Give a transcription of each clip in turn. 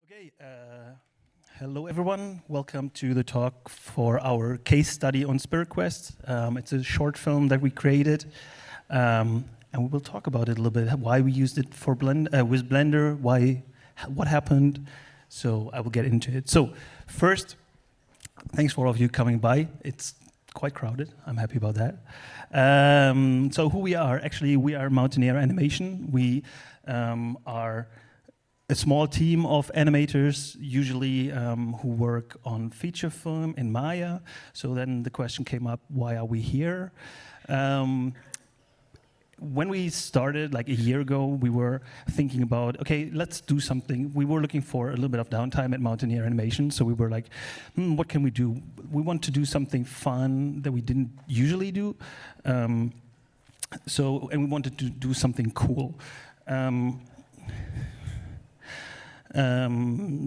Okay, hello everyone. Welcome to the talk for our case study on Spiritquest. It's a short film that we created, and we will talk about it a little bit. Why we used it for with Blender, what happened. So I will get into it. So first, thanks for all of you coming by. It's quite crowded. I'm happy about that. So who we are? Actually, we are Mountaineer Animation. We are a small team of animators, usually who work on feature film in Maya. So then the question came up, why are we here? When we started, like a year ago, we were thinking about, okay, let's do something. We were looking for a little bit of downtime at Mountaineer Animation, so we were like, what can we do? We want to do something fun that we didn't usually do. And we wanted to do something cool.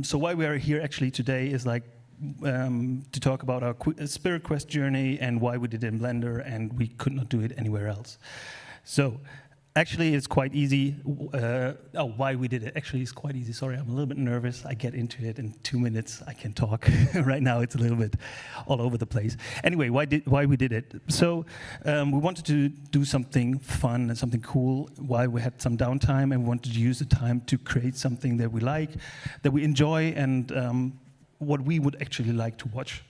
So why we are here actually today is like to talk about our Spiritquest journey and why we did it in Blender and we could not do it anywhere else. So actually it's quite easy. Why we did it? Actually it's quite easy. Sorry, I'm a little bit nervous. I get into it in 2 minutes. I can talk. Right now it's a little bit all over the place. Anyway, why we did it? So we wanted to do something fun and something cool while we had some downtime, and we wanted to use the time to create something that we like, that we enjoy, and what we would actually like to watch.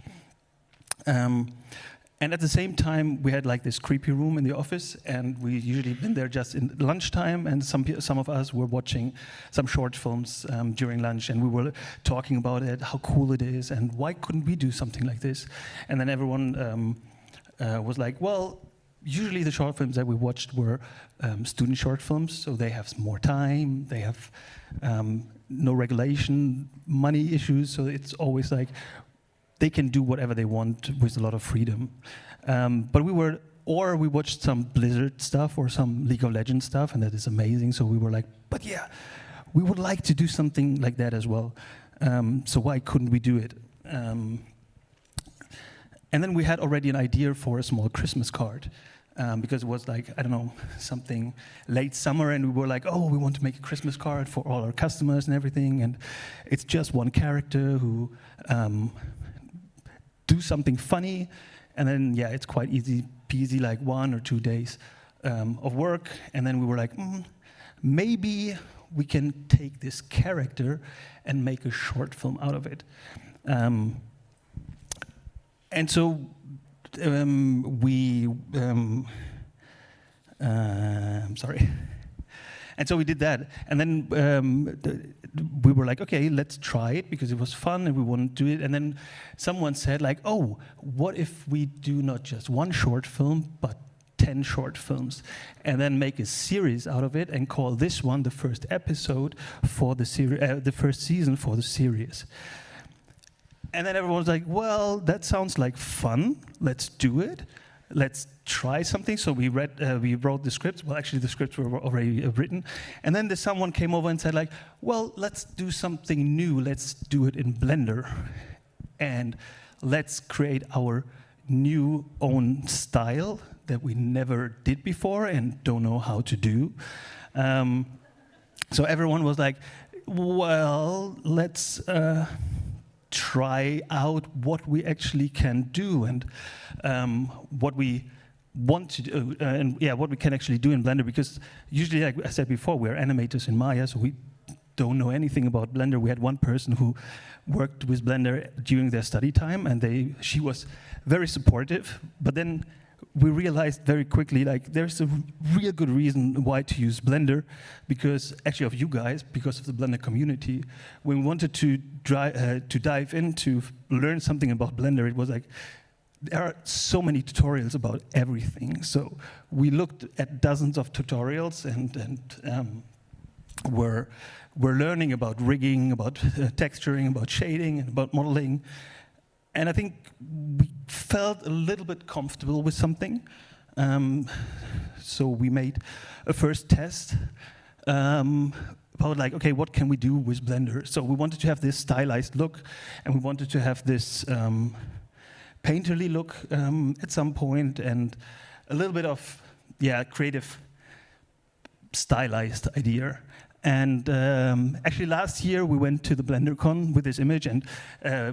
And at the same time, we had like this creepy room in the office, and we usually been there just in lunchtime, and some of us were watching some short films during lunch, and we were talking about it, how cool it is, and why couldn't we do something like this? And then everyone was like, well, usually the short films that we watched were student short films, so they have more time, they have no regulation, money issues, so it's always like, they can do whatever they want with a lot of freedom. But we watched some Blizzard stuff or some League of Legends stuff, and that is amazing. So we were like, but yeah, we would like to do something like that as well. So why couldn't we do it? And then we had already an idea for a small Christmas card. Because it was like, I don't know, something late summer, and we were like, oh, we want to make a Christmas card for all our customers and everything, and it's just one character who do something funny, and then yeah, it's quite easy peasy, like 1 or 2 days of work, and then we were like, maybe we can take this character and make a short film out of it. And so sorry. And so we did that, and then we were like, okay, let's try it, because it was fun and we wanted to do it. And then someone said like, oh, what if we do not just one short film, but 10 short films, and then make a series out of it and call this one the first episode for the series, the first season for the series. And then everyone was like, well, that sounds like fun, let's do it. Let's try something. So we wrote the scripts. Well, actually, the scripts were already written. And then someone came over and said, like, well, let's do something new. Let's do it in Blender. And let's create our new own style that we never did before and don't know how to do. So everyone was like, well, let's try out what we actually can do and what we want to do, and yeah, what we can actually do in Blender, because usually, like I said before, we're animators in Maya, so we don't know anything about Blender. We had one person who worked with Blender during their study time, and she was very supportive, but then we realized very quickly, like, there's a real good reason why to use Blender, because actually of you guys, because of the Blender community. When we wanted to dive in to learn something about Blender, it was like, there are so many tutorials about everything. So we looked at dozens of tutorials and we're learning about rigging, about texturing, about shading, and about modeling. And I think we felt a little bit comfortable with something. So we made a first test about like, okay, what can we do with Blender? So we wanted to have this stylized look, and we wanted to have this painterly look at some point, and a little bit of, yeah, creative stylized idea. And actually last year we went to the BlenderCon with this image and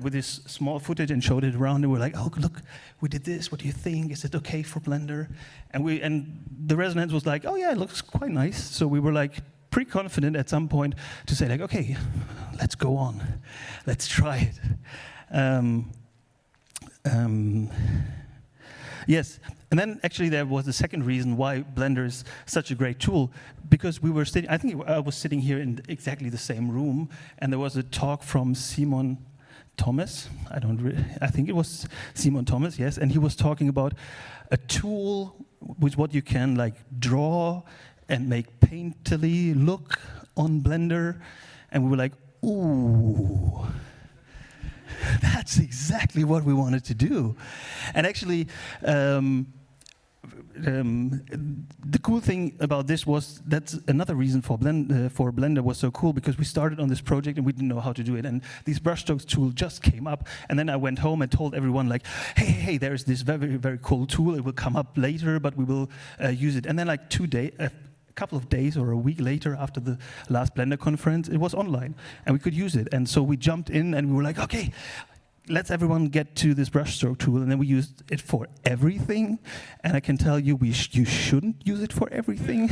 with this small footage and showed it around, and we're like, oh, look, we did this, what do you think? Is it okay for Blender? And the resonance was like, oh yeah, it looks quite nice. So we were like pretty confident at some point to say like, okay, let's go on, let's try it. Yes, and then actually there was the second reason why Blender is such a great tool, because we were sitting, I think I was sitting here in exactly the same room, and there was a talk from Simon Thomas, I think it was Simon Thomas, yes, and he was talking about a tool with what you can like draw and make painterly look on Blender, and we were like, ooh, that's exactly what we wanted to do. And actually, the cool thing about this was that's another reason for Blender was so cool, because we started on this project and we didn't know how to do it, and these brushstrokes tool just came up, and then I went home and told everyone like, hey, there's this very, very cool tool, it will come up later, but we will use it. And then like a couple of days or a week later, after the last Blender conference, it was online and we could use it. And so we jumped in and we were like, okay, let's everyone get to this brushstroke tool. And then we used it for everything. And I can tell you, you shouldn't use it for everything.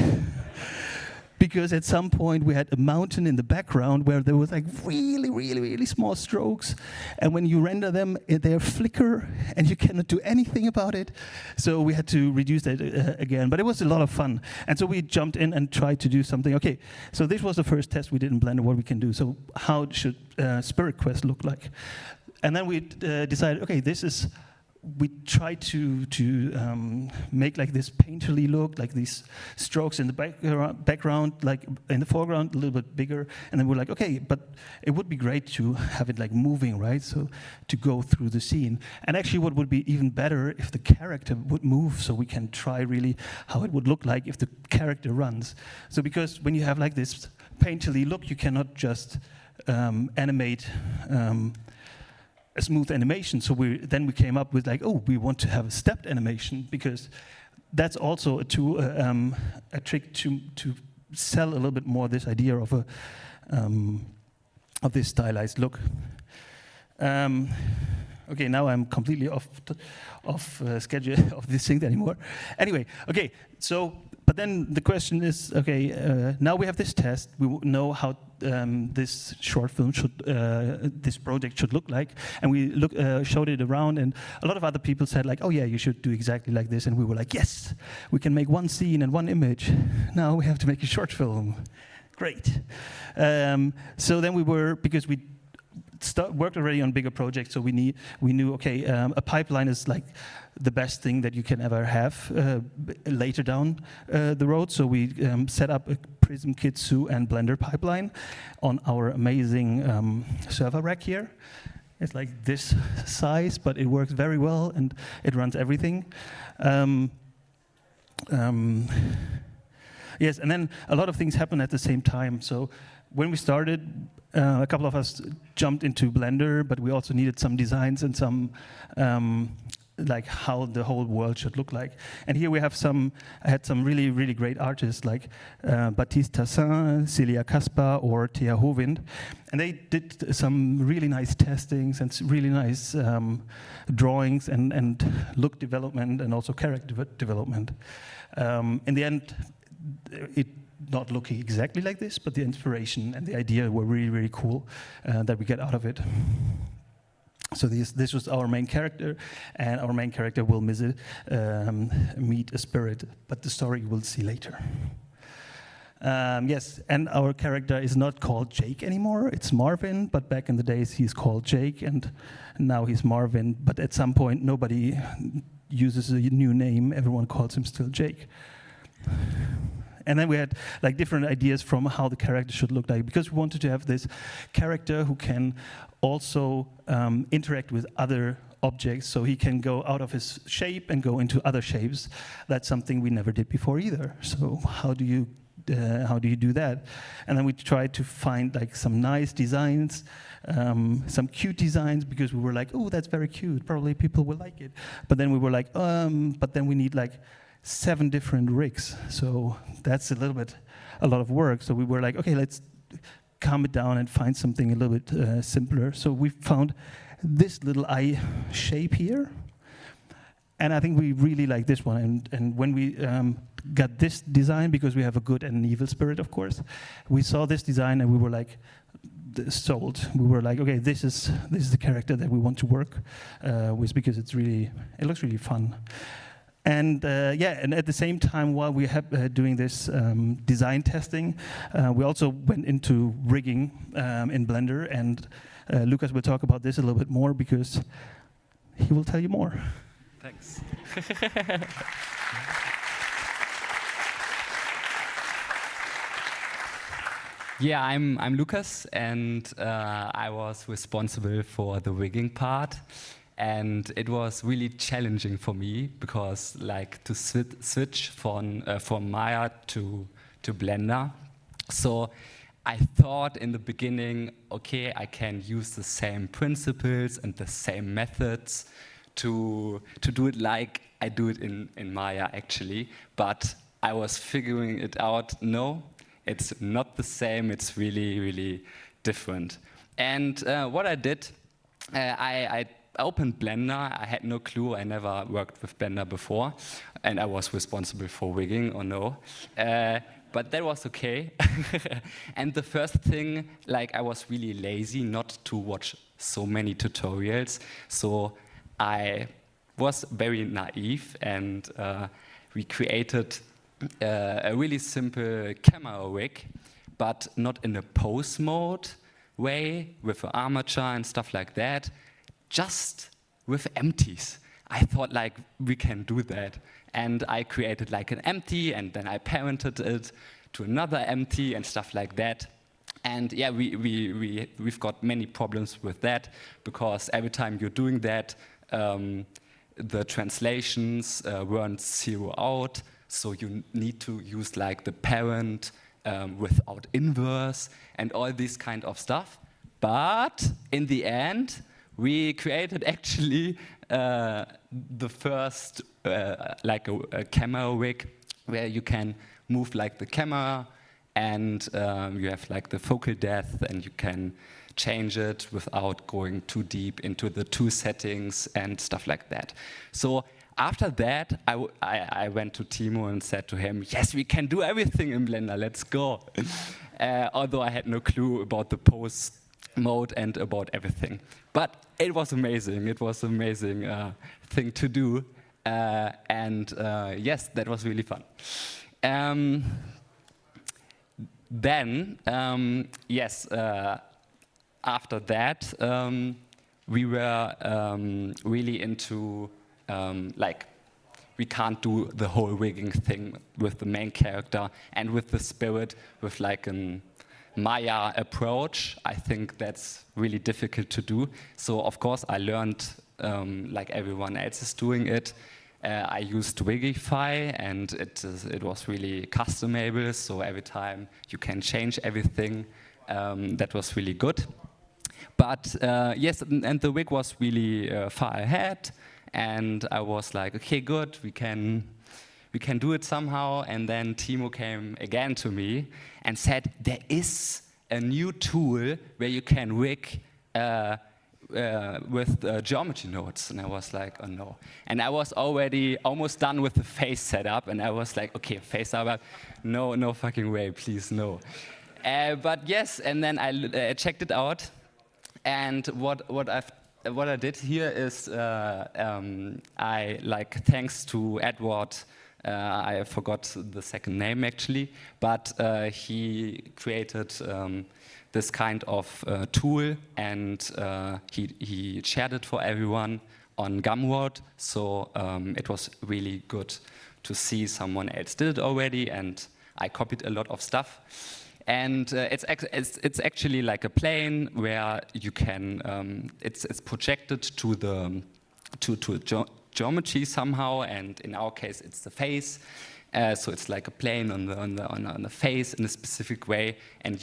Because at some point we had a mountain in the background where there was like really, really, really small strokes. And when you render them, they flicker and you cannot do anything about it. So we had to reduce that again. But it was a lot of fun. And so we jumped in and tried to do something. Okay, so this was the first test we did in Blender, what we can do. So how should Spiritquest look like? And then we decided, okay, we try to make like this painterly look, like these strokes in the background, like in the foreground, a little bit bigger. And then we're like, okay, but it would be great to have it like moving, right? So to go through the scene. And actually what would be even better if the character would move, so we can try really how it would look like if the character runs. So because when you have like this painterly look, you cannot just animate a smooth animation. So then we came up with like, oh, we want to have a stepped animation, because that's also a tool, a trick to sell a little bit more this idea of this stylized look. Okay, now I'm completely off schedule of this thing anymore. Anyway, okay, so but then the question is, okay, now we have this test. We know how this short film this project should look like, and we showed it around, and a lot of other people said like, oh yeah, you should do exactly like this, and we were like, yes, we can make one scene and one image. Now we have to make a short film. Great. So then because we worked already on bigger projects, so we knew, okay, a pipeline is like the best thing that you can ever have later down the road. So we set up a Prism Kitsu and Blender pipeline on our amazing server rack here. It's like this size, but it works very well and it runs everything. Yes, and then a lot of things happen at the same time. So when we started, a couple of us jumped into Blender, but we also needed some designs and some like how the whole world should look like. And here I had some really, really great artists like Baptiste Tassin, Celia Kaspar, or Thea Hovind. And they did some really nice testings and really nice drawings and look development and also character development. In the end, it not looking exactly like this, but the inspiration and the idea were really, really cool that we get out of it. So this was our main character, and our main character will meet a spirit, but the story we'll see later. Yes, and our character is not called Jake anymore, it's Marvin, but back in the days he's called Jake, and now he's Marvin, but at some point nobody uses a new name, everyone calls him still Jake. And then we had like different ideas from how the character should look like, because we wanted to have this character who can also interact with other objects, so he can go out of his shape and go into other shapes. That's something we never did before either. So how do you do that? And then we tried to find like some nice designs, some cute designs, because we were like, oh, that's very cute, probably people will like it. But then we were like, but then we need like 7 different rigs. So that's a lot of work. So we were like, okay, let's calm it down and find something a little bit simpler. So we found this little eye shape here. And I think we really like this one. And when we got this design, because we have a good and an evil spirit, of course, we saw this design and we were like, sold. We were like, okay, this is the character that we want to work with, because it looks really fun. And and at the same time, while we have doing this design testing, we also went into rigging in Blender, and Lukas will talk about this a little bit more because he will tell you more. Thanks. Yeah, I'm Lukas, and I was responsible for the rigging part. And it was really challenging for me because, like, to switch from Maya to Blender. So I thought in the beginning, okay, I can use the same principles and the same methods to do it like I do it in Maya, actually. But I was figuring it out, no, it's not the same, it's really, really different. And what I did, I opened Blender. I had no clue. I never worked with Blender before, and I was responsible for rigging, or no. But that was okay. And the first thing, like, I was really lazy not to watch so many tutorials. So I was very naive, and we created a really simple camera rig, but not in a pose mode way with an armature and stuff like that. Just with empties. I thought, like, we can do that. And I created like an empty, and then I parented it to another empty and stuff like that. And yeah, we've got many problems with that, because every time you're doing that, the translations weren't zero out. So you need to use like the parent without inverse and all this kind of stuff. But in the end, we created actually the first like a camera rig where you can move like the camera, and you have like the focal depth, and you can change it without going too deep into the two settings and stuff like that. So after that, I went to Timo and said to him, yes, we can do everything in Blender, let's go. Although I had no clue about the pose mode and about everything. But it was amazing. It was an amazing thing to do. Yes, that was really fun. After that, we were really into, like, we can't do the whole rigging thing with the main character and with the spirit with like an Maya approach. I think that's really difficult to do. So of course I learned, like everyone else is doing it. I used Wigify, and it was really customable. So every time you can change everything. That was really good. But yes, and the wig was really far ahead. And I was like, okay, good, we can do it somehow. And then Timo came again to me and said, there is a new tool where you can rig with geometry nodes. And I was like, oh no. And I was already almost done with the face setup. And I was like, okay, face setup, no fucking way, please, no. But yes, and then I checked it out. And what I did here is I, like, thanks to Edward, I forgot the second name actually, but he created this kind of tool, and he shared it for everyone on Gumroad. So it was really good to see someone else did it already, and I copied a lot of stuff. And it's actually like a plane where you can, it's projected to the geometry somehow, and in our case it's the face. So it's like a plane on the face in a specific way, and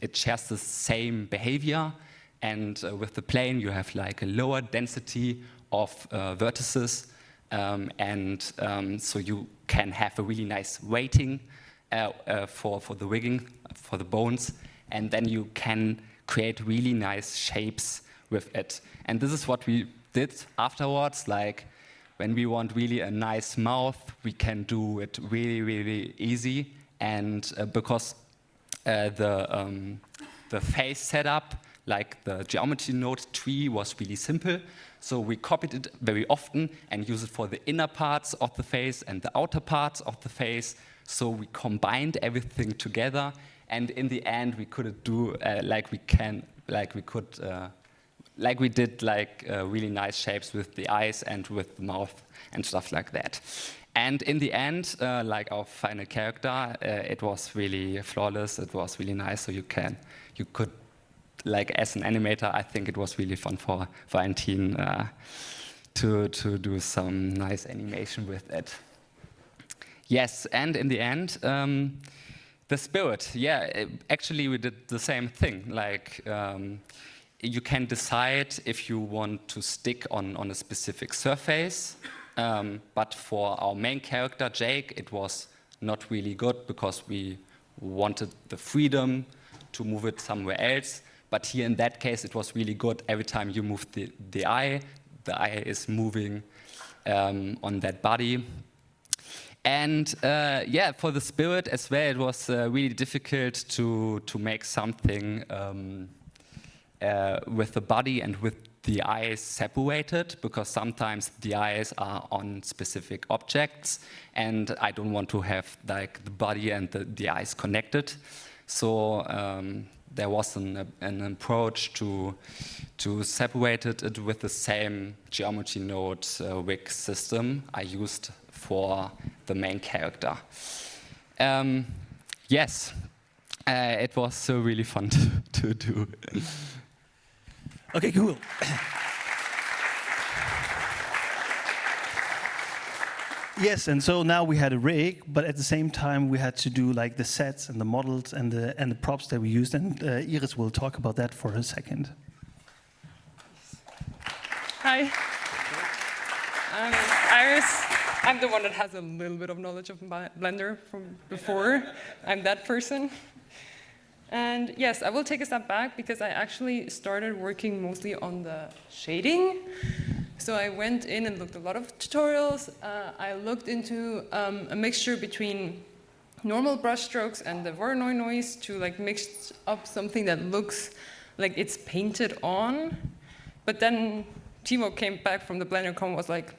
it shares the same behavior. And with the plane you have like a lower density of vertices, So you can have a really nice weighting for the rigging, for the bones, and then you can create really nice shapes with it. And this is what we did afterwards. Like when we want really a nice mouth, we can do it really, really easy. And because the face setup, like the geometry node tree, was really simple, so we copied it very often and use it for the inner parts of the face and the outer parts of the face. So we combined everything together, and in the end, we could do we did really nice shapes with the eyes and with the mouth and stuff like that. And in the end, like our final character, it was really flawless. It was really nice. So you could, like as an animator, I think it was really fun for Valentin to do some nice animation with it. Yes, and in the end, the spirit. Yeah, actually we did the same thing. Like you can decide if you want to stick on a specific surface. But for our main character, Jake, it was not really good because we wanted the freedom to move it somewhere else. But here in that case, it was really good. Every time you move the eye is moving on that body. And for the spirit as well, it was really difficult to make something with the body and with the eyes separated, because sometimes the eyes are on specific objects, and I don't want to have like the body and the eyes connected. So there was an approach to separate it with the same geometry node wig system I used for the main character. Yes, it was really fun to do. Okay, cool. Yes, and so now we had a rig, but at the same time we had to do like the sets and the models and the props that we used, and Iris will talk about that for a second. Hi, I'm Iris. I'm the one that has a little bit of knowledge of Blender from before. I'm that person. And yes, I will take a step back because I actually started working mostly on the shading. So I went in and looked at a lot of tutorials. I looked into a mixture between normal brush strokes and the Voronoi noise to like mix up something that looks like it's painted on. But then Timo came back from the BlenderCon and was like,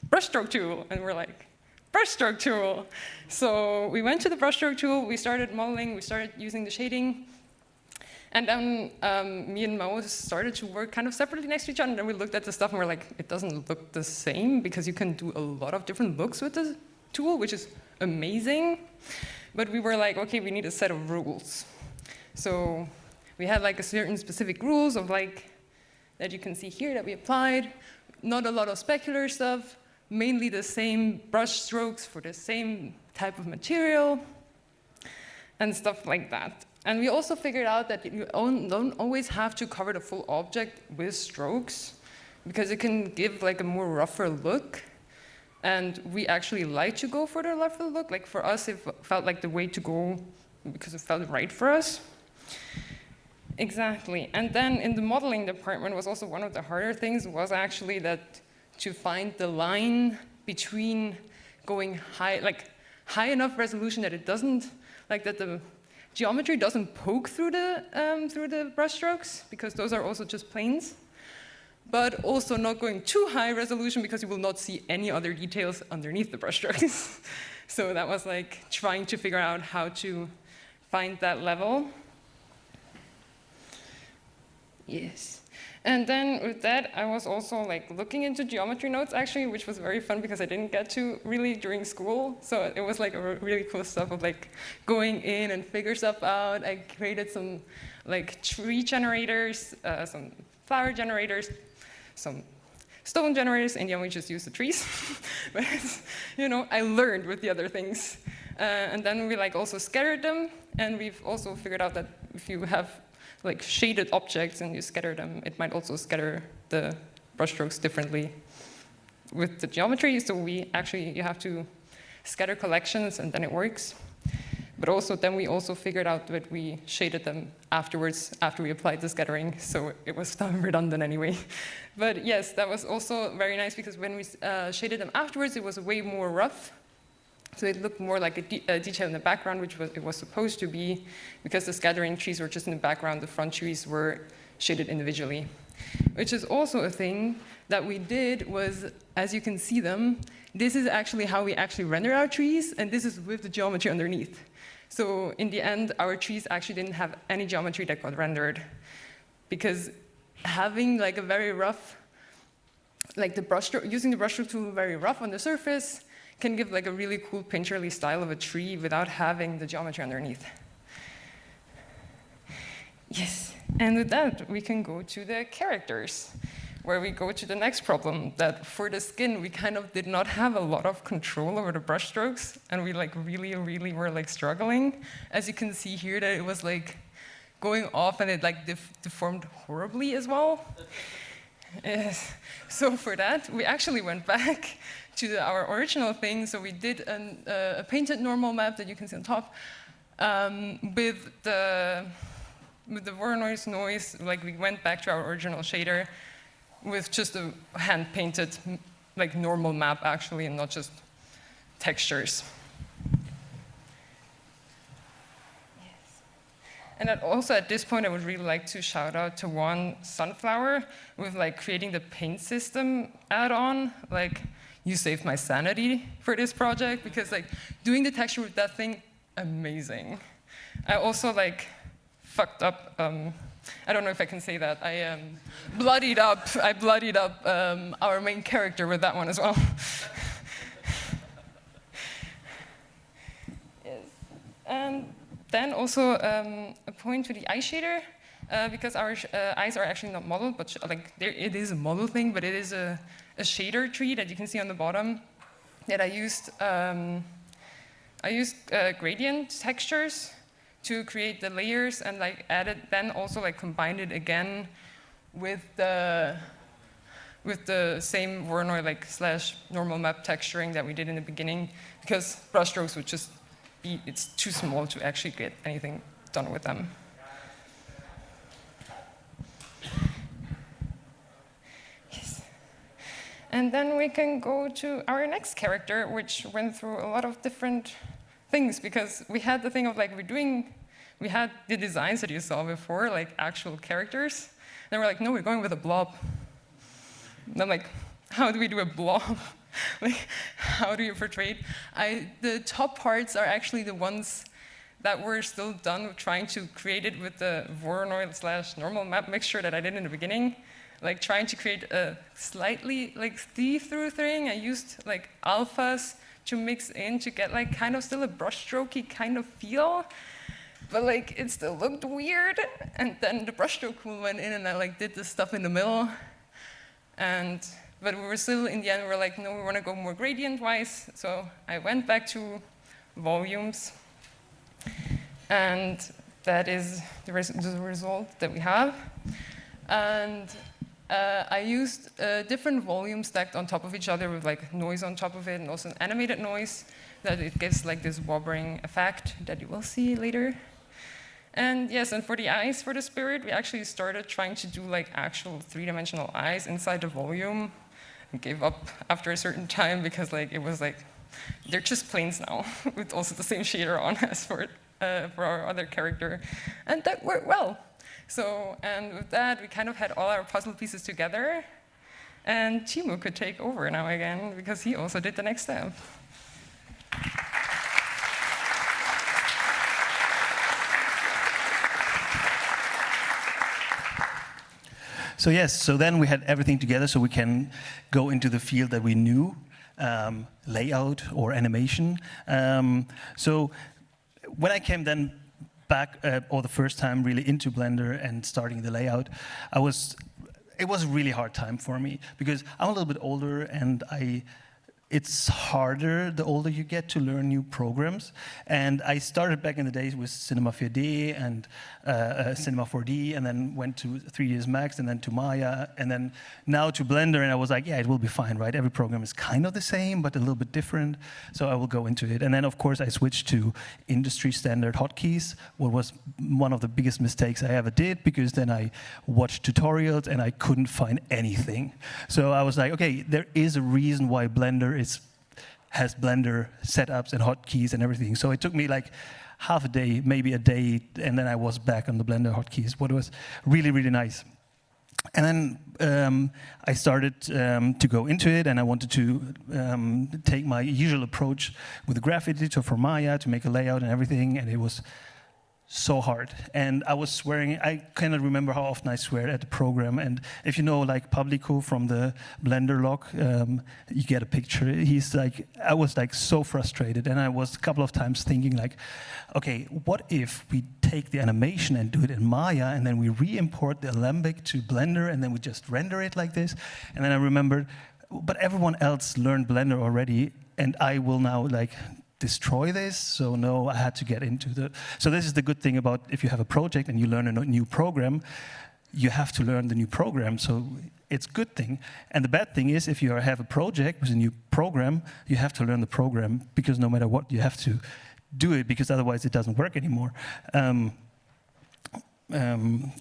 brushstroke tool. And we're like, brushstroke tool. So we went to the brushstroke tool, we started modeling, we started using the shading. And then me and Mo started to work kind of separately next to each other, and then we looked at the stuff and we're like, it doesn't look the same because you can do a lot of different looks with the tool, which is amazing. But we were like, okay, we need a set of rules. So we had like a certain specific rules of like, that you can see here that we applied, not a lot of specular stuff, mainly the same brush strokes for the same type of material, and stuff like that. And we also figured out that you don't always have to cover the full object with strokes, because it can give like a more rougher look. And we actually like to go for the rougher look. Like for us, it felt like the way to go because it felt right for us. Exactly. And then in the modeling department was also one of the harder things was actually that to find the line between going high enough resolution that it doesn't, like that the geometry doesn't poke through the brush strokes, because those are also just planes, but also not going too high resolution because you will not see any other details underneath the brush strokes. So that was like trying to figure out how to find that level. Yes. And then with that, I was also like looking into geometry nodes actually, which was very fun because I didn't get to really during school. So it was like a really cool stuff of like going in and figure stuff out. I created some like tree generators, some flower generators, some stone generators. In the end, we just use the trees. But you know, I learned with the other things. And then we like also scattered them. And we've also figured out that if you have like shaded objects and you scatter them, it might also scatter the brushstrokes differently. with the geometry. So you have to scatter collections and then it works. But also then we also figured out that we shaded them afterwards, after we applied the scattering, so it was redundant anyway. But yes, that was also very nice because when we shaded them afterwards, it was way more rough. So it looked more like a detail in the background, which it was supposed to be, because the scattering trees were just in the background, the front trees were shaded individually. Which is also a thing that we did was, as you can see them, this is actually how we actually render our trees, and this is with the geometry underneath. So in the end, our trees actually didn't have any geometry that got rendered, because having like a very rough, like using the brushstroke tool very rough on the surface can give like a really cool painterly style of a tree without having the geometry underneath. Yes, and with that, we can go to the characters, where we go to the next problem, that for the skin, we kind of did not have a lot of control over the brush strokes, and we like really were like struggling. As you can see here, that it was like going off and it like deformed horribly as well. Yes. So for that, we actually went back to our original thing. So we did a painted normal map that you can see on top with the Voronoi noise. Like we went back to our original shader with just a hand-painted, like normal map actually, and not just textures. Yes. And also at this point, I would really like to shout out to one Sunflower with like creating the paint system add-on. Like, you saved my sanity for this project, because like doing the texture with that thing, amazing. I also like fucked up. I don't know if I can say that. I bloodied up our main character with that one as well. Yes. And then also a point to the eye shader, because our eyes are actually not modeled, but it is a model thing, but it is a shader tree that you can see on the bottom that I used. I used gradient textures to create the layers, and like then also like combined it again with the same Voronoi like / normal map texturing that we did in the beginning, because brushstrokes would just be, it's too small to actually get anything done with them. Yes. And then we can go to our next character, which went through a lot of different things, because we had the thing of like we had the designs that you saw before, like actual characters. Then we're like, no, we're going with a blob. And I'm like, how do we do a blob? Like, how do you portray it? The top parts are actually the ones that were still done trying to create it with the Voronoi / normal map mixture that I did in the beginning. Like trying to create a slightly like see-through thing. I used like alphas to mix in to get like kind of still a brushstrokey kind of feel, but like it still looked weird. And then the brushstroke tool went in, and I like did this stuff in the middle. But we were still in the end, we were like, no, we want to go more gradient-wise. So I went back to volumes, and that is the result that we have. And I used different volumes stacked on top of each other with like noise on top of it, and also an animated noise that it gives like this wobbling effect that you will see later. And yes, and for the eyes for the spirit, we actually started trying to do like actual 3-dimensional eyes inside the volume, and gave up after a certain time, because like it was like, they're just planes now with also the same shader on as for our other character, and that worked well. So, and with that, we kind of had all our puzzle pieces together, and Timo could take over now again, because he also did the next step. So yes, so then we had everything together, so we can go into the field that we knew, layout or animation. So when I came then back, or the first time really into Blender and starting the layout, it was a really hard time for me, because I'm a little bit older, and it's harder the older you get to learn new programs. And I started back in the days with Cinema 4D and Cinema 4D, and then went to 3ds Max, and then to Maya, and then now to Blender. And I was like, yeah, it will be fine, right? Every program is kind of the same, but a little bit different. So I will go into it. And then, of course, I switched to industry standard hotkeys, what was one of the biggest mistakes I ever did, because then I watched tutorials and I couldn't find anything. So I was like, okay, there is a reason why Blender has Blender setups and hotkeys and everything. So it took me like half a day, maybe a day, and then I was back on the Blender hotkeys, what was really, really nice. And then I started to go into it, and I wanted to take my usual approach with the graph editor for Maya to make a layout and everything, and it was so hard. And I was swearing, I cannot remember how often I swear at the program. And if you know, like Publico from the Blender log, you get a picture. He's like, I was like so frustrated. And I was a couple of times thinking like, okay, what if we take the animation and do it in Maya, and then we re-import the Alembic to Blender, and then we just render it like this? And then I remembered, but everyone else learned Blender already, and I will now like destroy this. So no, I had to get into the. So this is the good thing about if you have a project and you learn a new program, you have to learn the new program. So it's a good thing. And the bad thing is if you have a project with a new program, you have to learn the program, because no matter what, you have to do it, because otherwise it doesn't work anymore. And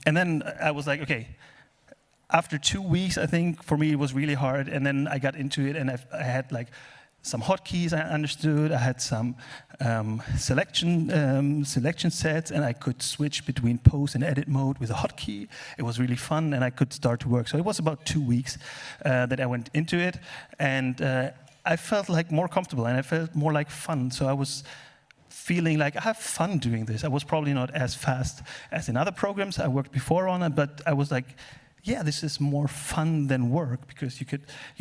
then I was like, okay. After 2 weeks, I think for me it was really hard, and then I got into it, and I had like some hotkeys I understood. I had some selection sets, and I could switch between pose and edit mode with a hotkey. It was really fun, and I could start to work. So it was about 2 weeks that I went into it, and I felt like more comfortable, and I felt more like fun. So I was feeling like I have fun doing this. I was probably not as fast as in other programs I worked before on it, but I was like, yeah, this is more fun than work, because you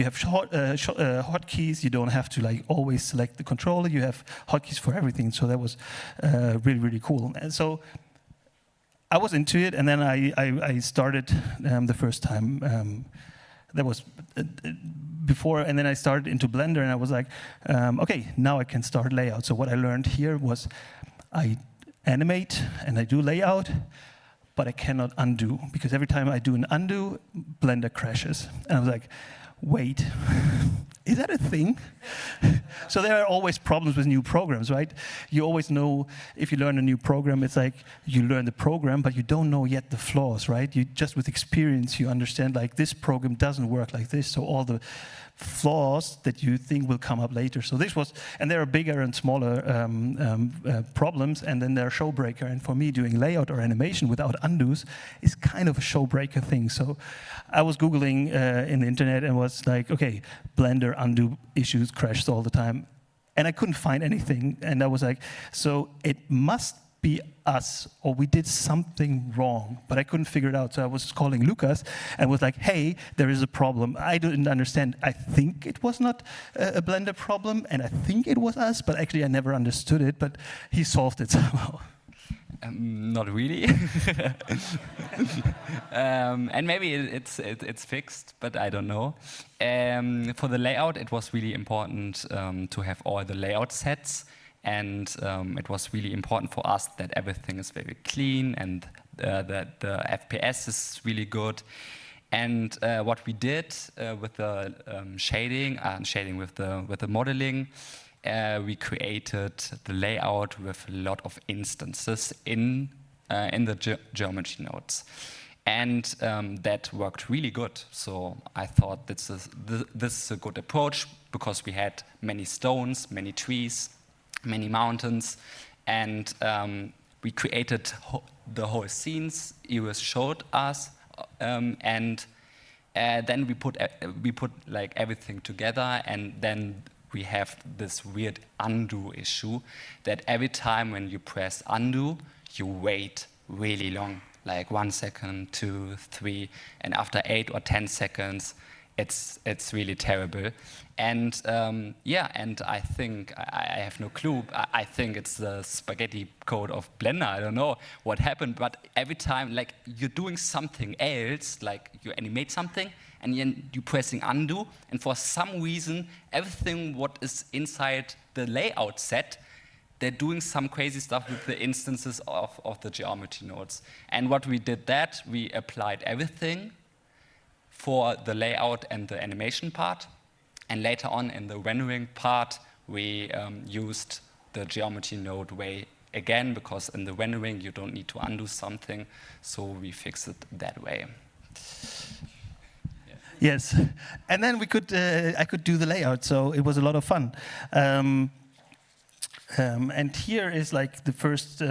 have hotkeys. You don't have to like always select the controller. You have hotkeys for everything. So that was really, really cool. And so I was into it, and then I started the first time. That was before, and then I started into Blender, and I was like, okay, now I can start layout. So what I learned here was I animate and I do layout, but I cannot undo, because every time I do an undo, Blender crashes. And I was like, wait, is that a thing? So there are always problems with new programs, right? You always know, if you learn a new program, it's like you learn the program, but you don't know yet the flaws, right? You just with experience, you understand like this program doesn't work like this, so all the flaws that you think will come up later. So this was, and there are bigger and smaller problems, and then there are showbreaker. And for me, doing layout or animation without undos is kind of a showbreaker thing. So I was Googling in the internet and was like, okay, Blender undo issues crashed all the time. And I couldn't find anything. And I was like, so it must be us, or we did something wrong, but I couldn't figure it out. So I was calling Lukas and was like, hey, there is a problem. I didn't understand. I think it was not a Blender problem, and I think it was us, but actually I never understood it, but he solved it somehow. Not really. And maybe it's fixed, but I don't know. For the layout, it was really important to have all the layout sets. And it was really important for us that everything is very clean and that the FPS is really good. And what we did with the shading with the modeling, we created the layout with a lot of instances in the geometry nodes. And that worked really good. So I thought this is a good approach, because we had many stones, many trees, many mountains, and we created the whole scenes Iris showed us, and then we put like everything together, and then we have this weird undo issue that every time when you press undo, you wait really long, like 1 second, 2, 3, and after 8 or 10 seconds, it's really terrible. And yeah, and I think I have no clue. I think it's the spaghetti code of Blender. I don't know what happened, but every time like you're doing something else, like you animate something, and then you're pressing undo, and for some reason, everything what is inside the layout set, they're doing some crazy stuff with the instances of the geometry nodes. And what we did that, we applied everything for the layout and the animation part. And later on in the rendering part, we used the geometry node way again, because in the rendering you don't need to undo something, so we fixed it that way. Yes, and then we could I could do the layout, so it was a lot of fun. And here is like the first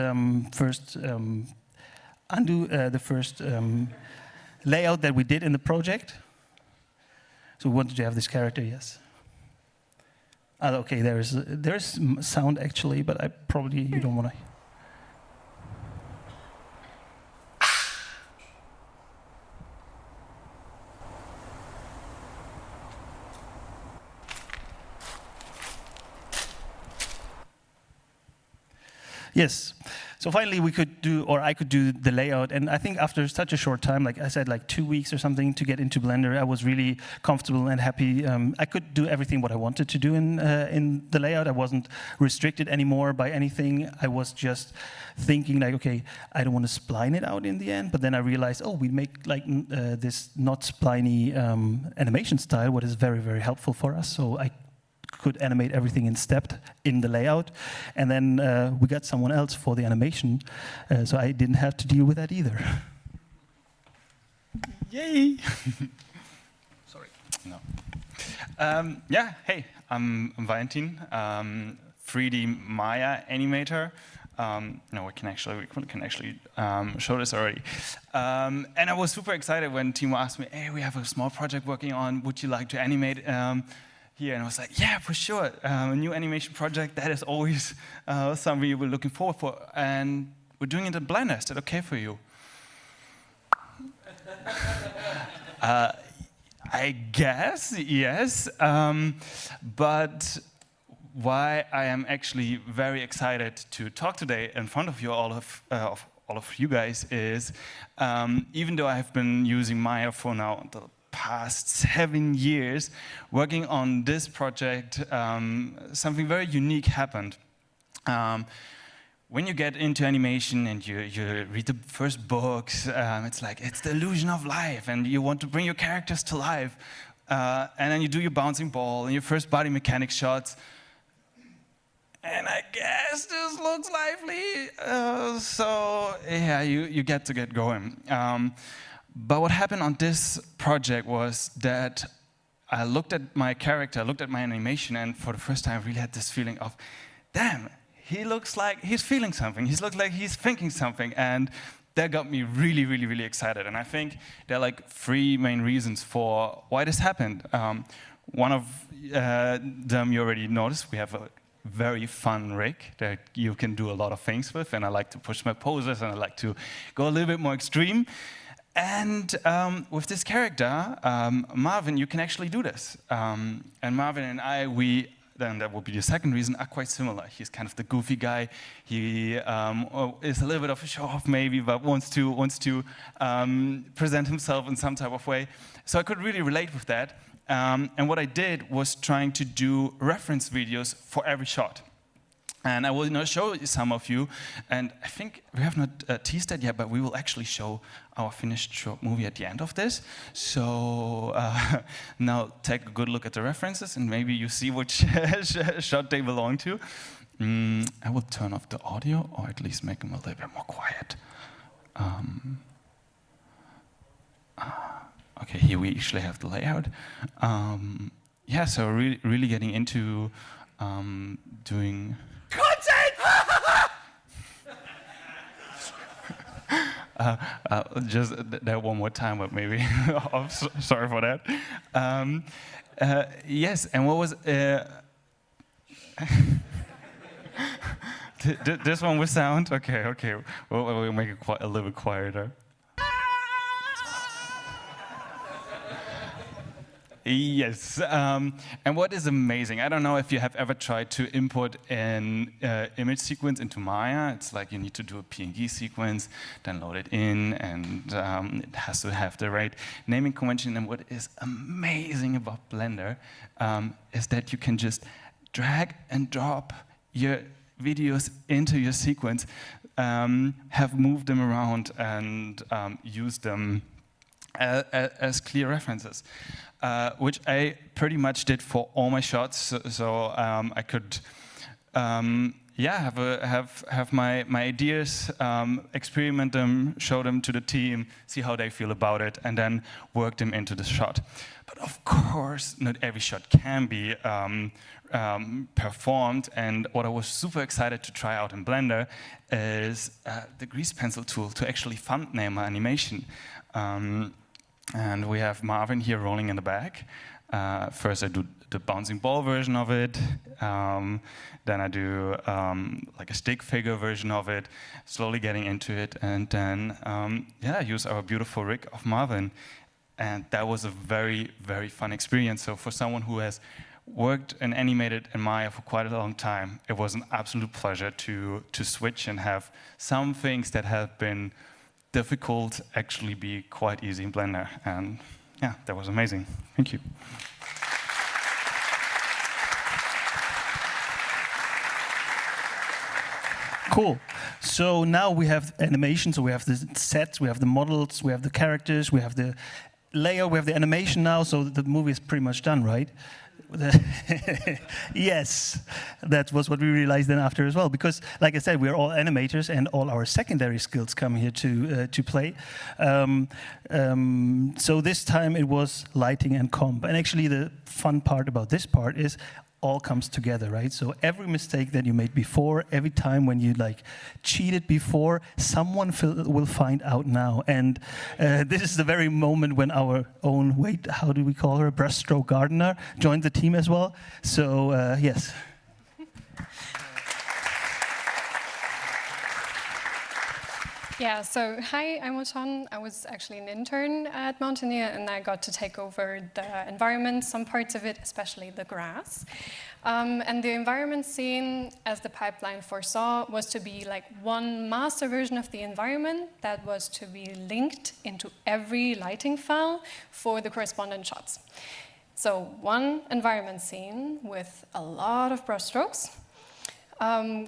layout that we did in the project. So we wanted to have this character, yes. Okay, there's sound actually, but you don't want to. Yes. So finally we could do, or I could do the layout, and I think after such a short time, like I said, like 2 weeks or something to get into Blender, I was really comfortable and happy. I could do everything what I wanted to do in the layout. I wasn't restricted anymore by anything. I was just thinking like, okay, I don't want to spline it out in the end, but then I realized, oh, we make like this not spliny animation style, what is very, very helpful for us. So I could animate everything in step in the layout, and then we got someone else for the animation, so I didn't have to deal with that either. Yay! Sorry. No. Yeah. Hey, I'm Valentin, 3D Maya animator. No, we can actually show this already. And I was super excited when Timo asked me, "Hey, we have a small project working on. Would you like to animate?" Here, and I was like, yeah, for sure. A new animation project, that is always something we're looking forward for. And we're doing it in Blender. Is that okay for you? I guess, yes. But why I am actually very excited to talk today in front of you, all of you guys, is even though I have been using Maya for now the past 7 years working on this project, something very unique happened. When you get into animation and you read the first books, it's like, it's the illusion of life, and you want to bring your characters to life. And then you do your bouncing ball and your first body mechanic shots. And I guess this looks lively. So yeah, you get to get going. But what happened on this project was that I looked at my character, I looked at my animation, and for the first time I really had this feeling of, damn, he looks like he's feeling something. He looks like he's thinking something. And that got me really, really, really excited. And I think there are like 3 main reasons for why this happened. One of them you already noticed. We have a very fun rig that you can do a lot of things with. And I like to push my poses, and I like to go a little bit more extreme. And with this character, Marvin, you can actually do this. And Marvin and I, then that would be the second reason, are quite similar. He's kind of the goofy guy. He is a little bit of a show-off maybe, but wants to present himself in some type of way. So I could really relate with that. And what I did was trying to do reference videos for every shot. And I will now show some of you, and I think we have not teased that yet, but we will actually show our finished short movie at the end of this. So now take a good look at the references, and maybe you see which shot they belong to. I will turn off the audio, or at least make them a little bit more quiet. Okay, here we actually have the layout. Yeah, so really getting into doing content. Just that one more time, but maybe. Oh, sorry for that. Yes, and what was this one with sound? Okay. We'll make it a little bit quieter. Yes, and what is amazing, I don't know if you have ever tried to import an image sequence into Maya. It's like you need to do a PNG sequence, then load it in, and it has to have the right naming convention. And what is amazing about Blender is that you can just drag and drop your videos into your sequence, have moved them around, and use them as clear references, which I pretty much did for all my shots. So I could, have my ideas, experiment them, show them to the team, see how they feel about it, and then work them into the shot. But of course, not every shot can be performed. And what I was super excited to try out in Blender is the grease pencil tool to actually thumbnail my animation. And we have Marvin here rolling in the back. First I do the bouncing ball version of it. Then I do like a stick figure version of it, slowly getting into it. And then, use our beautiful rig of Marvin. And that was a very, very fun experience. So for someone who has worked and animated in Maya for quite a long time, it was an absolute pleasure to switch and have some things that have been difficult actually be quite easy in Blender. And yeah, that was amazing. Thank you. Cool. So now we have animation, so we have the sets, we have the models, we have the characters, we have the layer, we have the animation now, so the movie is pretty much done, right? Yes, that was what we realized then after as well, because like I said, we're all animators and all our secondary skills come here to play. So this time it was lighting and comp, and actually the fun part about this part is all comes together, right? So every mistake that you made before, every time when you like cheated before, someone will find out now. And this is the very moment when our own, how do we call her? Breaststroke gardener joined the team as well. So yes. Yeah, so hi, I'm Automne. I was actually an intern at Mountaineer, and I got to take over the environment, some parts of it, especially the grass. And the environment scene, as the pipeline foresaw, was to be like one master version of the environment that was to be linked into every lighting file for the correspondent shots. So one environment scene with a lot of brushstrokes.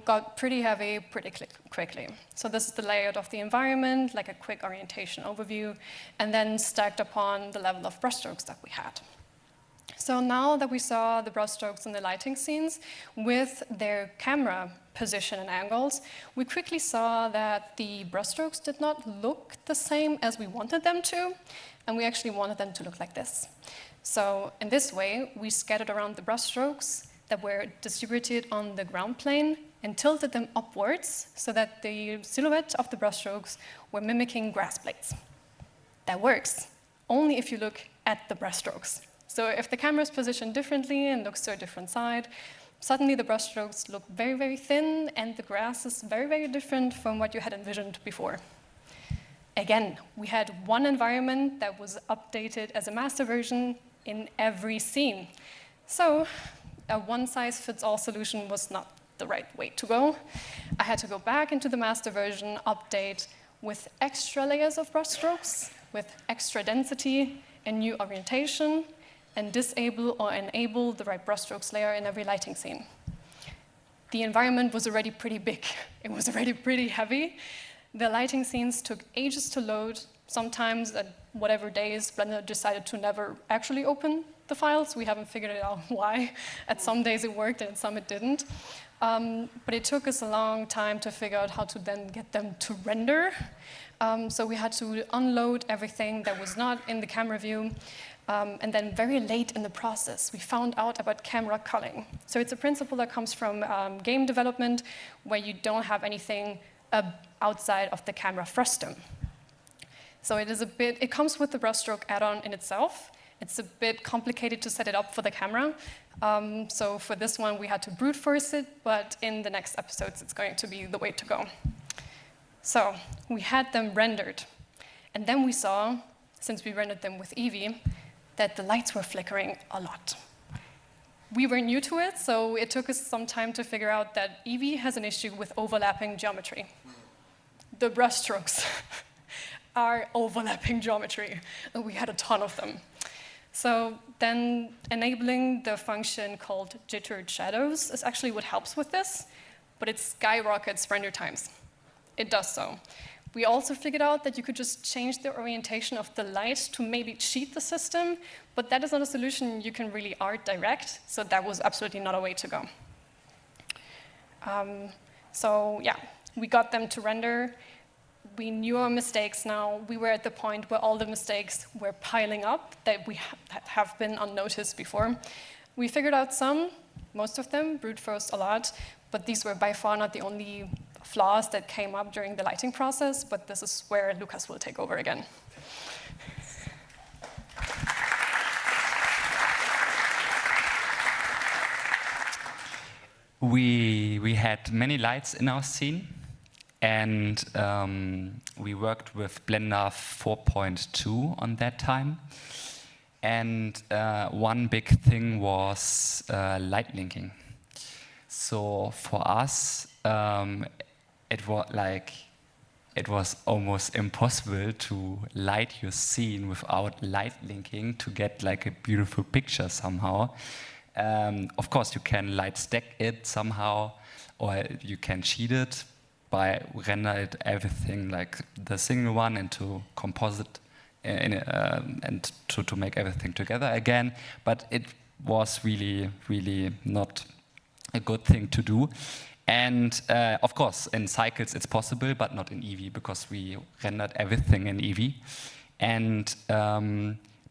Got pretty heavy pretty quickly. So this is the layout of the environment, like a quick orientation overview, and then stacked upon the level of brushstrokes that we had. So now that we saw the brushstrokes in the lighting scenes with their camera position and angles, we quickly saw that the brushstrokes did not look the same as we wanted them to, and we actually wanted them to look like this. So in this way, we scattered around the brushstrokes that were distributed on the ground plane and tilted them upwards so that the silhouette of the brushstrokes were mimicking grass blades. That works only if you look at the brushstrokes. So if the camera is positioned differently and looks to a different side, suddenly the brushstrokes look very, very thin and the grass is very, very different from what you had envisioned before. Again, we had one environment that was updated as a master version in every scene. So a one-size-fits-all solution was not the right way to go. I had to go back into the master version, update with extra layers of brushstrokes, with extra density and new orientation, and disable or enable the right brushstrokes layer in every lighting scene. The environment was already pretty big. It was already pretty heavy. The lighting scenes took ages to load. Sometimes at whatever days, Blender decided to never actually open the files. We haven't figured it out why. At some days it worked and some it didn't. But it took us a long time to figure out how to then get them to render. So we had to unload everything that was not in the camera view. And then very late in the process, we found out about camera culling. So it's a principle that comes from game development where you don't have anything outside of the camera frustum. So it comes with the brushstroke add-on in itself. It's a bit complicated to set it up for the camera. So for this one, we had to brute force it, but in the next episodes, it's going to be the way to go. So we had them rendered. And then we saw, since we rendered them with Eevee, that the lights were flickering a lot. We were new to it, so it took us some time to figure out that Eevee has an issue with overlapping geometry. The brushstrokes are overlapping geometry, and we had a ton of them. So then enabling the function called jittered shadows is actually what helps with this, but it skyrockets render times. It does so. We also figured out that you could just change the orientation of the light to maybe cheat the system, but that is not a solution you can really art direct, so that was absolutely not a way to go. So yeah, we got them to render. We knew our mistakes now. We were at the point where all the mistakes were piling up that we have been unnoticed before. We figured out some, most of them, brute forced a lot, but these were by far not the only flaws that came up during the lighting process, but this is where Lukas will take over again. We had many lights in our scene, and we worked with Blender 4.2 on that time. And one big thing was light linking. So for us, it was almost impossible to light your scene without light linking to get like a beautiful picture somehow. Of course, you can light stack it somehow, or you can cheat it by render it everything like the single one into composite and to make everything together again. But it was really, really not a good thing to do. And of course, in Cycles it's possible, but not in Eevee, because we rendered everything in Eevee. And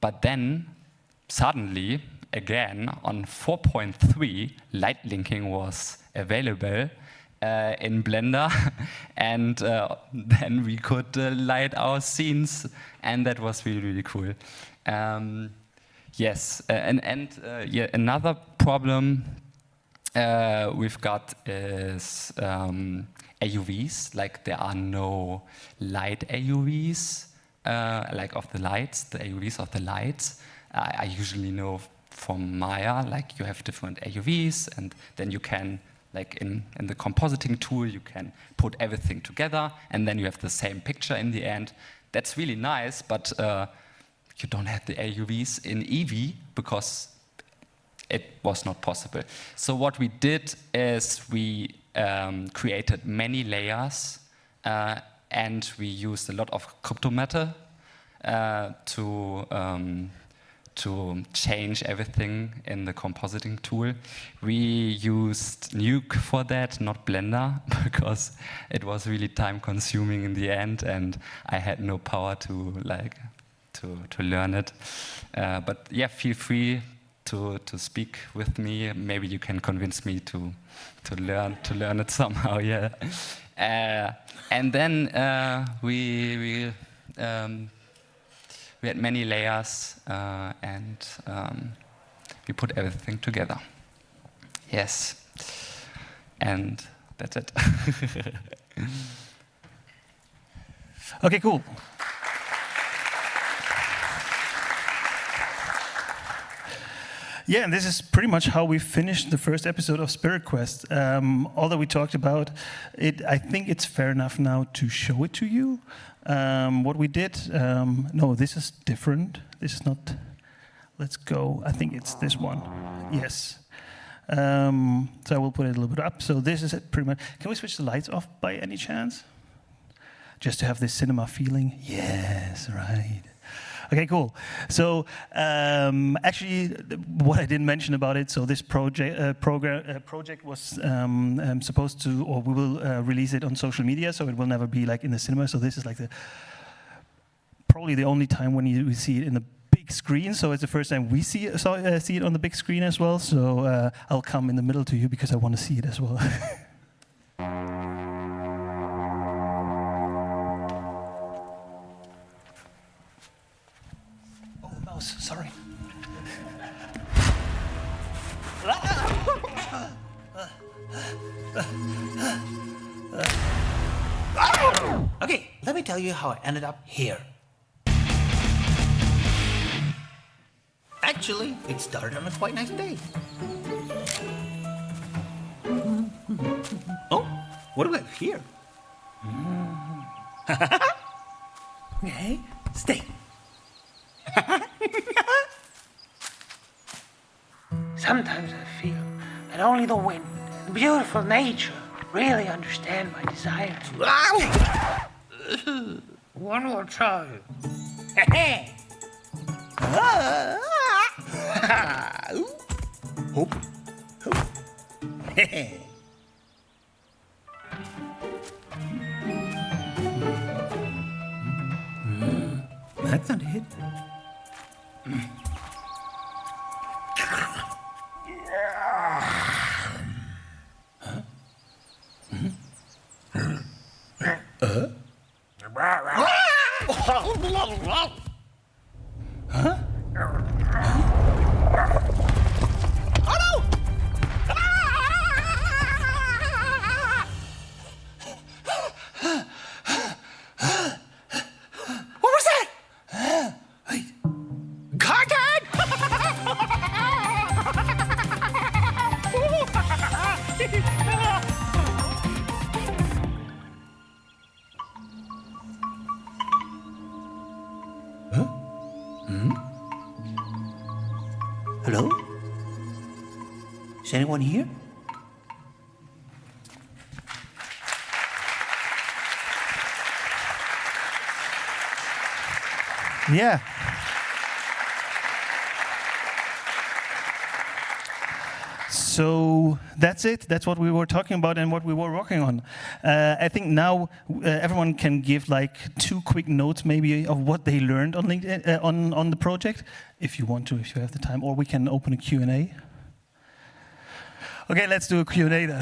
but then suddenly, again, on 4.3, light linking was available in Blender, and then we could light our scenes, and that was really, really cool. Yes, yeah, another problem we've got is AUVs. Like, there are no light AUVs, like of the lights, the AUVs of the lights. I usually know from Maya, like you have different AUVs, and then you can, like in the compositing tool, you can put everything together, and then you have the same picture in the end. That's really nice, but you don't have the AUVs in Eevee because it was not possible. So what we did is we created many layers, and we used a lot of crypto matter to change everything in the compositing tool. We used Nuke for that, not Blender, because it was really time consuming in the end, and I had no power to learn it. But yeah, feel free to speak with me. Maybe you can convince me to learn it somehow. Yeah. And then we had many layers, and we put everything together. Yes, and that's it. Okay, cool. Yeah, and this is pretty much how we finished the first episode of Spiritquest. All that we talked about, I think it's fair enough now to show it to you. What we did, no, this is different. This is not, let's go, I think it's this one. Yes. So I will put it a little bit up. So this is it pretty much. Can we switch the lights off by any chance? Just to have this cinema feeling? Yes, right. Okay, cool. So actually, what I didn't mention about it, so this project was supposed to, or we will release it on social media, so it will never be like in the cinema. So this is like probably the only time when you see it in the big screen. So it's the first time we see it on the big screen as well. So I'll come in the middle to you because I want to see it as well. Sorry. Okay, let me tell you how I ended up here. Actually, it started on a quite nice day. Oh, what do we have here? Okay, stay. Sometimes I feel that only the wind and beautiful nature really understand my desires. One more time. Hope. That's not it. What was that? Carton! Hello? Is anyone here? Yeah. So that's it. That's what we were talking about and what we were working on. I think now everyone can give like 2 quick notes maybe of what they learned on LinkedIn, on the project, if you want to, if you have the time, or we can open a Q&A. Okay, let's do a Q&A then.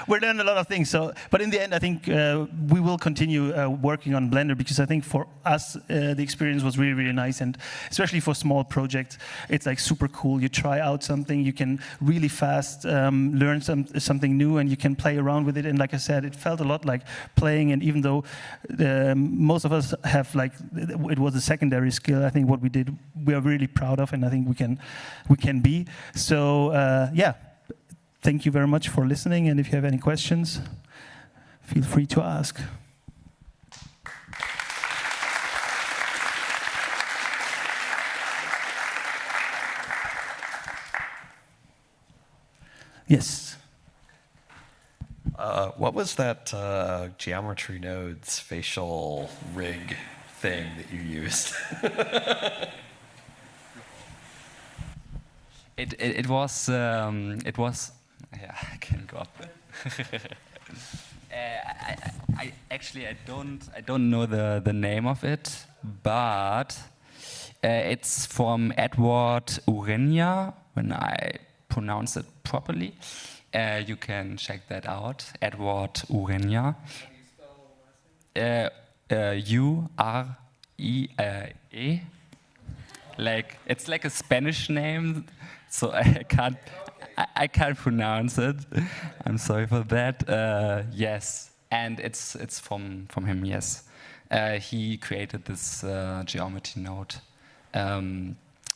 We learned a lot of things, but in the end, I think we will continue working on Blender because I think for us, the experience was really, really nice, and especially for small projects, it's like super cool. You try out something, you can really fast learn something new, and you can play around with it. And like I said, it felt a lot like playing, and even though most of us have like, it was a secondary skill, I think what we did, we are really proud of, and I think we can be. So, yeah, thank you very much for listening, and if you have any questions, feel free to ask. Yes. What was that geometry nodes facial rig thing that you used? It was yeah, I can go up. I actually don't know the name of it, but it's from Edward Urenia, when I pronounce it properly. You can check that out, Edward Urenia. U-R-E-E. Like, it's like a Spanish name, so I can't pronounce it. I'm sorry for that. Yes, and it's from him. Yes, he created this geometry node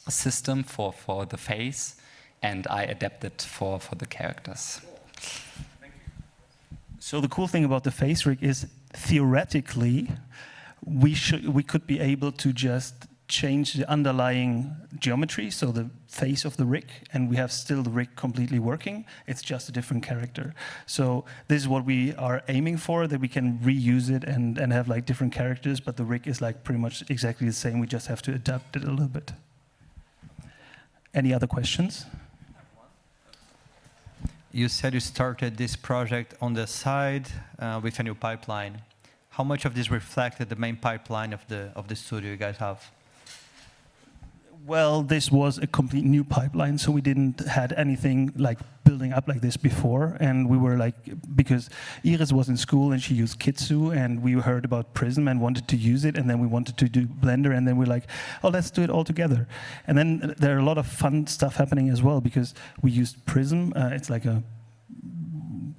system for the face, and I adapted for the characters. So the cool thing about the face rig is theoretically we could be able to just change the underlying geometry, so the face of the rig, and we have still the rig completely working. It's just a different character. So this is what we are aiming for, that we can reuse it and have like different characters, but the rig is like pretty much exactly the same. We just have to adapt it a little bit. Any other questions? You said you started this project on the side with a new pipeline. How much of this reflected the main pipeline of the studio you guys have? Well, this was a complete new pipeline, so we didn't had anything like building up like this before, and we were like, because Iris was in school and she used Kitsu, and we heard about Prism and wanted to use it, and then we wanted to do Blender, and then we're like, oh, let's do it all together. And then there are a lot of fun stuff happening as well, because we used Prism. It's like a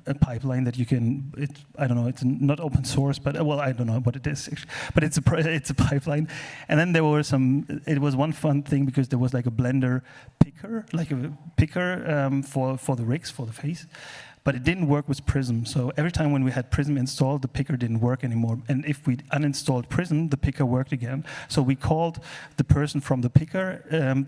a pipeline that you can. I don't know. It's not open source, but well, I don't know what it is. But it's a pipeline. And then there were some. It was one fun thing because there was like a Blender picker, like a picker for the rigs for the face. But it didn't work with Prism. So every time when we had Prism installed, the picker didn't work anymore. And if we uninstalled Prism, the picker worked again. So we called the person from the picker,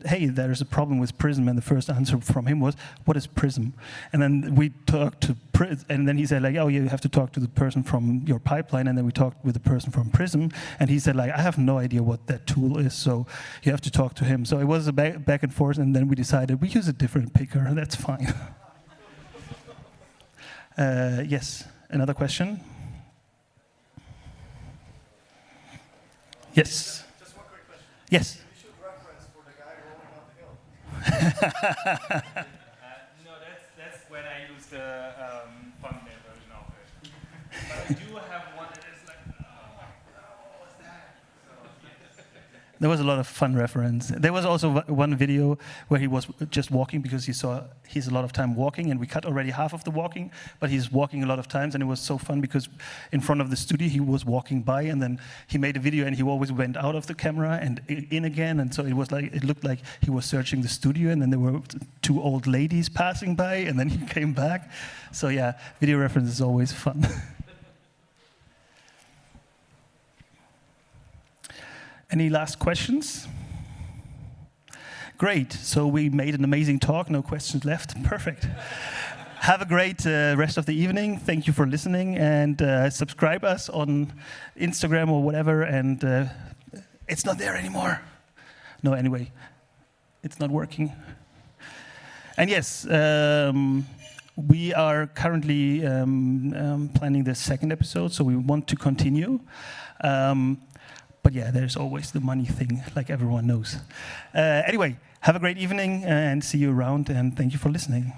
hey, there's a problem with Prism. And the first answer from him was, what is Prism? And then we talked to Prism. And then he said, like, oh, you have to talk to the person from your pipeline. And then we talked with the person from Prism. And he said, like, I have no idea what that tool is. So you have to talk to him. So it was a back and forth. And then we decided we use a different picker. And that's fine. Yes, another question? Yes. Just one quick question. Yes. You should reference for the guy rolling down the hill. No, that's when I use the thumbnail version of it. But I do have one that is like, what's that? There was a lot of fun reference. There was also one video where he was just walking because he's a lot of time walking, and we cut already half of the walking, but he's walking a lot of times, and it was so fun because in front of the studio he was walking by, and then he made a video, and he always went out of the camera and in again, and so it looked like he was searching the studio, and then there were two old ladies passing by, and then he came back. So yeah, video reference is always fun. Any last questions? Great. So we made an amazing talk. No questions left. Perfect. Have a great rest of the evening. Thank you for listening. And subscribe us on Instagram or whatever. And it's not there anymore. No, anyway. It's not working. And yes, we are currently planning the second episode. So we want to continue. But yeah, there's always the money thing, like everyone knows. Anyway, have a great evening and see you around, and thank you for listening.